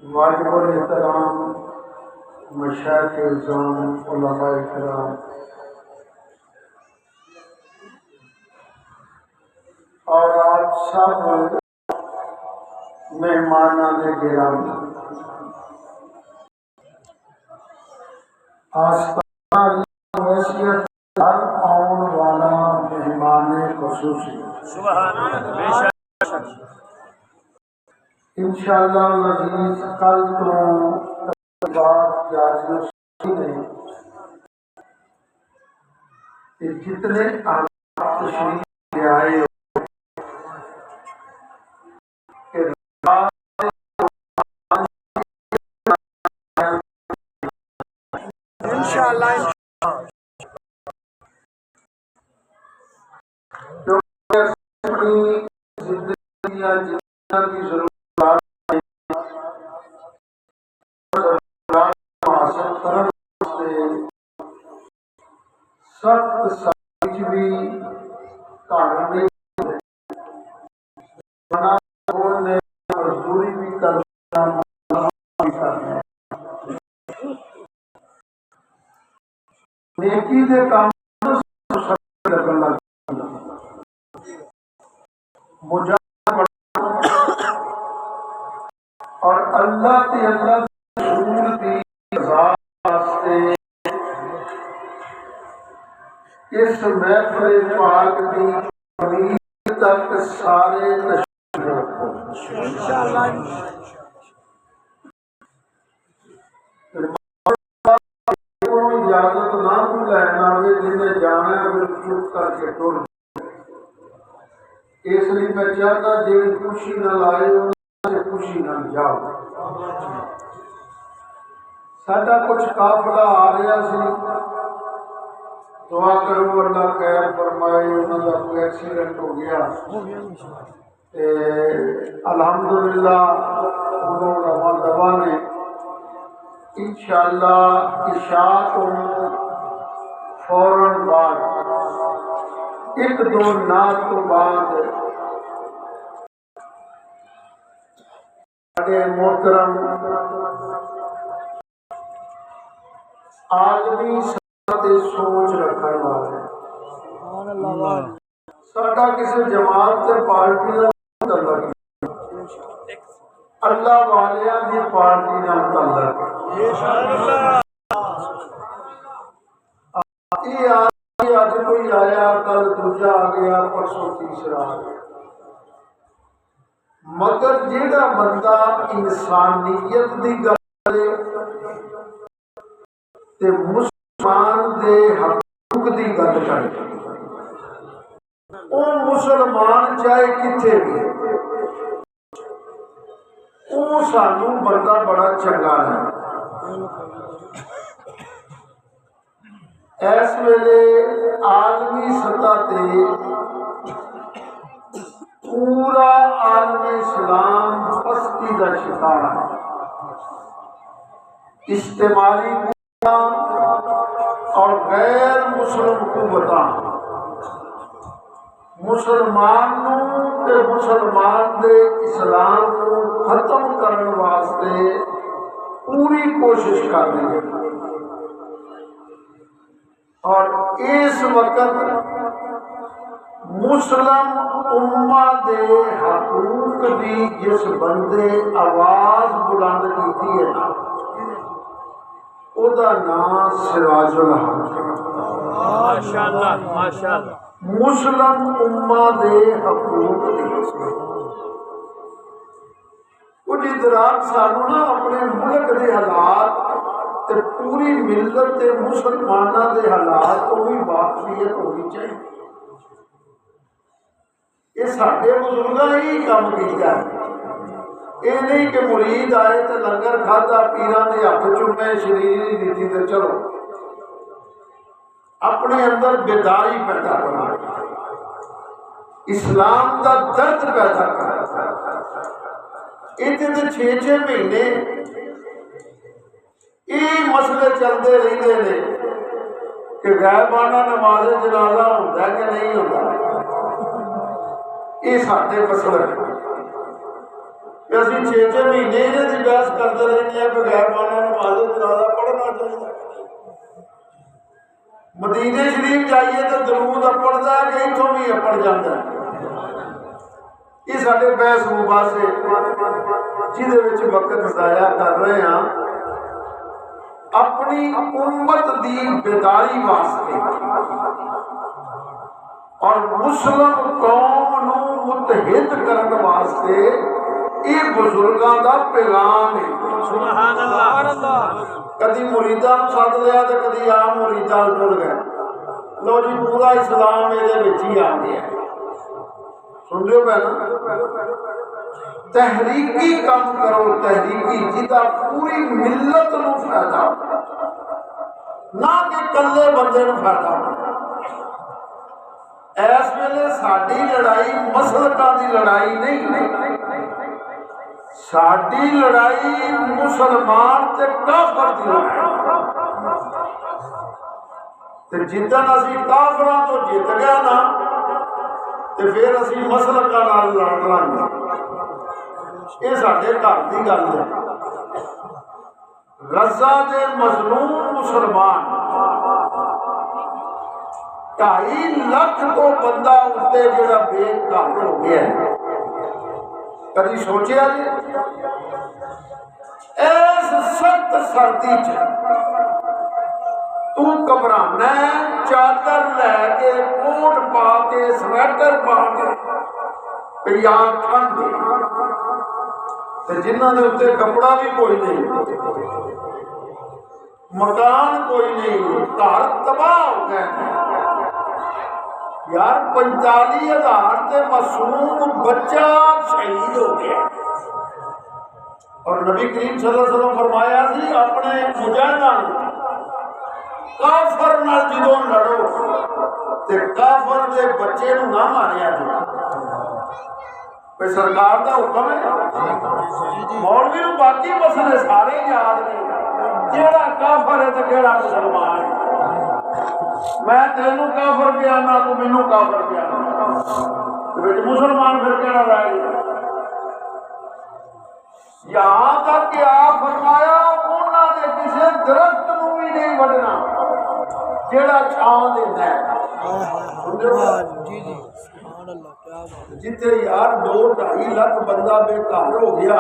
वाजिबुल एहतराम मशाइख इज़ाम उलमाए किराम और आप सब मेहमानाने गिरामी, आस्ताना वसीयत हर आने वाला मेहमाने खुसूसी इंशाअल्लाह अज़ीज़ कल तो बात जारी ने कि जितने आप तशरीफ ले आए हो कि इंशाअल्लाह जो अपनी जिंदगी या जितना भी जरूरत हासिल करने से सख्त साइज भी धार्मिक बोलने मजदूरी भी करना नेकी दे काम लगन लग और अल्लाह ते अल्लाह रसूल दी रज़ा वास्ते इस महफिल पाक दी कमीज तक सारे तशरीफ रखो इंशाअल्लाह। इजाजत ना तू लैना वे जिन्हें जाना है फिर चुप करके टुर। इसलिए मैं चाहता जे खुशी न लाए उन्हें खुशी न जाओ। साडा कुछ काफिला आ रहा सी, दुआ करो अल्लाह खैर फरमाए, उन्होंने कोई एक्सीडेंट हो गया अल्हम्दुलिल्लाह उन्होंने दवा ने इंशाअल्लाह इशा तो फौरन बाद एक दो नात तो बाद मोहतरम आलमी सोच रखने वाले साडा किसी जमात से पार्टी का तल्लक अल्लाह वालियां दी पार्टी नाल तल्लक अज कोई आया कल दूजा आ गया परसों तीसरा आ गया, मगर जेड़ा बंदा इंसानियत की गल ते मुसलमान दे हकूक की गल करे वो मुसलमान चाहे किथे भी वो सानू बंदा बड़ा चंगा है। इस वेले आलमी सतह ते पूरा आलम इस्लाम पस्ती का शिकार है। इस्तेमाली और गैर मुस्लिम कुव्वतां मुसलमान ते मुसलमान दे इस्लाम को खत्म करने वास्ते पूरी कोशिश कर रही है। और इस वक्त मुस्लिम उम्मा दे हकूक दी जिस बंदे आवाज बुलंद की है ना ओदा नाम सिराजुल हक माशाअल्लाह माशाअल्लाह। मुस्लिम उम्मा दे हकूक दी कुछ इदराक सानू ना अपने मुल्क दे हालात ते पूरी मिलत ते मुसलमाना दे हालात तो भी वाकफियत होनी चाहिए। ये साडे बुजुर्गां ही काम कीता है। ये नहीं कि मुरीद आए तो लंगर खाधा पीरां दे हथ चुमे शरीर ही दी तो चलो, अपने अंदर बेदारी पैदा करा, इस्लाम का दर्द पैदा करा। इतने 6-6 महीने ये मसले चलते रहते हैं कि गैबाना नमाज जनाजा होता कि नहीं होता। ये साडे मसले असीं 6-6 महीने इन्हां दी बहस करते मदीने शरीफ जाइए तो दरूद अपड़ता है कि इथों भी अपड़ जाता है। ये साढ़े बहस मुबासे जिहदे वक्त जाया कर रहे हैं अपनी उम्मत की बेदारी वास्ते और मुस्लिम कौम नूं मुतहिद करने वास्ते ये बुजुर्गों का पैगाम है। सुभान अल्लाह। कदी मुरीदा सद लिया तो कदी आम मुरीदा टुर गए। लो जी पूरा इस्लाम ये ही आ गया। सुन रहे हो पहला तहरीकी काम करो, तहरीकी जिदा पूरी मिलत नूं फायदा ना कि कल्ले बंदे नूं फायदा। इस वेले साडी लड़ाई मसलकां दी लड़ाई नहीं, साडी लड़ाई मुसलमान ते काफर दी लड़ाई। ते जिद्दन असीं काफरां तो जित गए ना ते फिर असीं मसलकां नाल लड़ लांगे। ये साडे घर की गल है। गजा के मजलूम मुसलमान 2.5 लाख तो बंदा उत्ते जिहड़ा बेघर हो गया है। कभी सोचा जी इस सख्त सर्दी च तू घबराना चादर लैके कोट पा के स्वैटर पा के यार ठंड जिन्होंने उत्ते कपड़ा भी कोई नहीं, मकान कोई नहीं, घर तबाह हो गए यार। 45,000 के मासूम बच्चा शहीद हो गया। और नबी करीम सल्लल्लाहु अलैहि वसल्लम फरमाया सी अपने मुजाहिदां काफर नाल जदों लड़ो ते काफर दे बच्चे नूं ना मारिया जी। सरकार का हुक्म है। मौलवी नूं बाकी मसले सारे याद ने, केड़ा काफर है तो केड़ा मुसलमान है। मैं तेनू काफर बयाना, तू मैनू काफर बयाना, मुसलमान फिर केड़ा रह गया। यहाँ तक कि आप फरमाया उन्होंने किसी दरख्त नूं भी नहीं वढ़ना जेड़ा छां देता है। जिथे यार 2-2.5 लाख बंदा बेघर हो गया,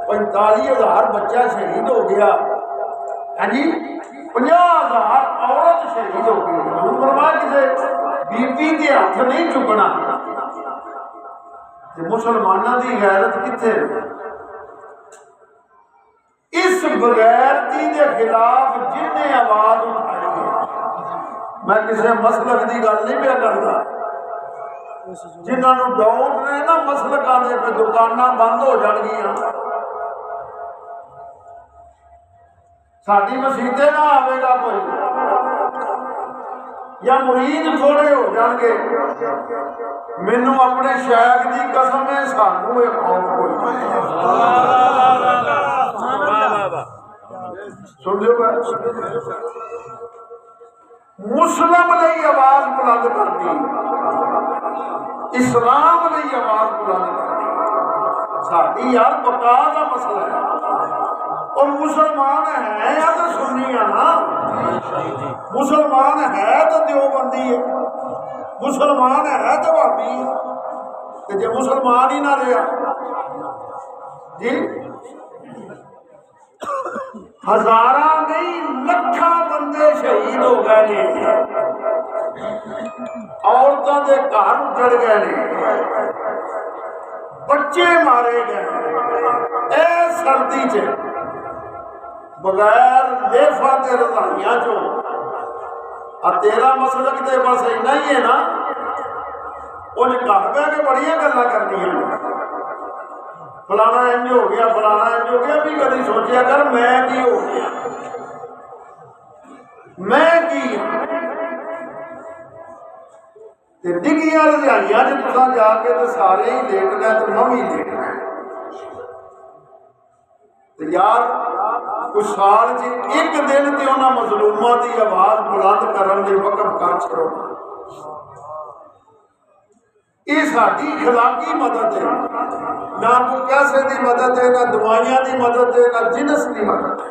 45,000 बच्चा शहीद हो गया, हाँ जी 50,000 औरत शहीद हो गई। फरमाया किसी बीबी के हाथ नहीं चुकना। मुसलमानों की गैरत किथे? इस बगैरती के खिलाफ जिन्हें आवाज उठाई है, मैं किसी मसलक की गल नहीं पे करता। जिन्होंने डाउट ने ना मसलकां दे पे दुकानां बंद हो जाणगियां, साडी मसीते ना आवेगा कोई या मुरीद थोड़े हो जाएंगे। मैनू अपने शेख की कसम है सानू ये खौफ कोई सुन लो। मुस्लिम लई आवाज बुलंद करनी, इस्लाम लई आवाज बुलंद करनी साडी यार बका का मसला है। और मुसलमान है या तो सुन्नी है ना, मुसलमान है तो देवबंदी है, मुसलमान है तो भाभी है। जो मुसलमान ही ना रहा जी, हजारा नहीं लखा बंदे शहीद हो गए ने, औरतों के घर उजड़ गए ने, बच्चे मारे गए। ए सर्दी च बगैर लेफा के रजाइयां चो तेरा मसलक तो बस इन्ना ही है ना, उन घर बह के बड़िया गल्लां करनियां, फलाना इंज हो गया, फलाना इंज हो गया। भी कभी सोचा कर मैं की हो गया, मैं की डिगिया रजाइयां च तुसां जाके तो सारे ही लेटना तो मैं भी लेटना। तो यार कुछ साल च एक दिन तो उन्होंने मजलूमां की आवाज बुलंद करने के वकफ कर छड़ो। ये साडी इखलाकी मदद है, ना कोई पैसे की मदद है, ना दवाइयां की मदद है, ना जिनस की मदद है।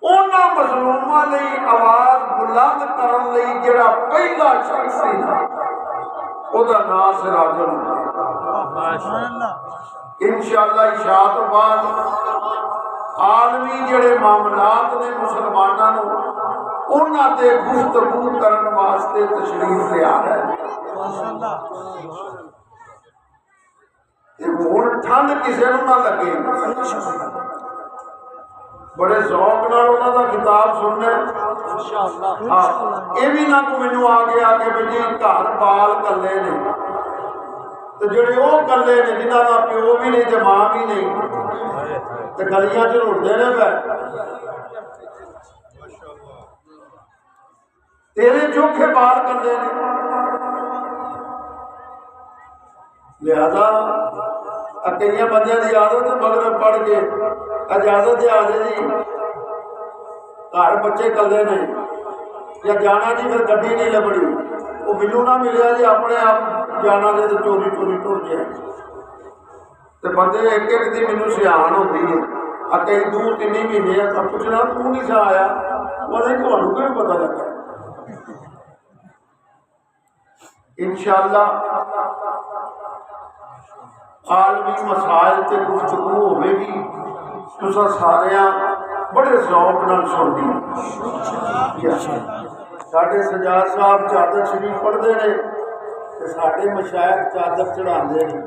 ਉਹਨਾਂ ਮਜ਼ਲੂਮਾਂ ਲਈ ਆਵਾਜ਼ ਬੁਲੰਦ ਕਰਨ ਲਈ ਜਿਹੜਾ ਪਹਿਲਾ ਸ਼ਖਸ ਸੀ ਨਾ, ਉਹਦਾ ਨਾਮ ਸਿਰਾਜੁਲ इंशाअल्लाह इशा तो बाद आलमी जिहड़े मामलात ने मुसलमानों नूं उन्हां ते गुफ्तगू करन वास्ते तशरीफ तैयार है। हुण ठंड किसी नूं ना लगे, बड़े शौक नाल उन्हां दा किताब सुनना। हाँ, ये भी ना कोई मैनूं आ गया कि भाई जी घर बाल कल्ले ने, तो जेडे वो कल्ले ने जिन्हों का प्यो भी नहीं तो मां भी नहीं, तो गलियां च रुलते ने पै, तेरे चोखे बाल कल्ले ने। लिहाजा कई बंद की आदत मगरब पढ़ के इजाजत आ जाए जी, घर बच्चे कल्ले ने या जाना जी, फिर गड्डी नहीं लभड़ी, वो मैनू ना मिले जी, अपने आप जाना जे तो चोरी चोरी टुर गया। तो बंदे एक एक दिन मैनू सियान होती है, कई 2-3 महीने पुछना तू नहीं सा आया, मतलब तुहानू क्यों पता लगा। इंशाअल्लाह आलमी मसाइल ते गुफ्तगू होगी, तुसां सारियां बड़े शौक नाल सुनदी। साडे सजाद साहब चादर शरीफ पढ़ते हैं, साडे मशायख चादर चढ़ाते हैं।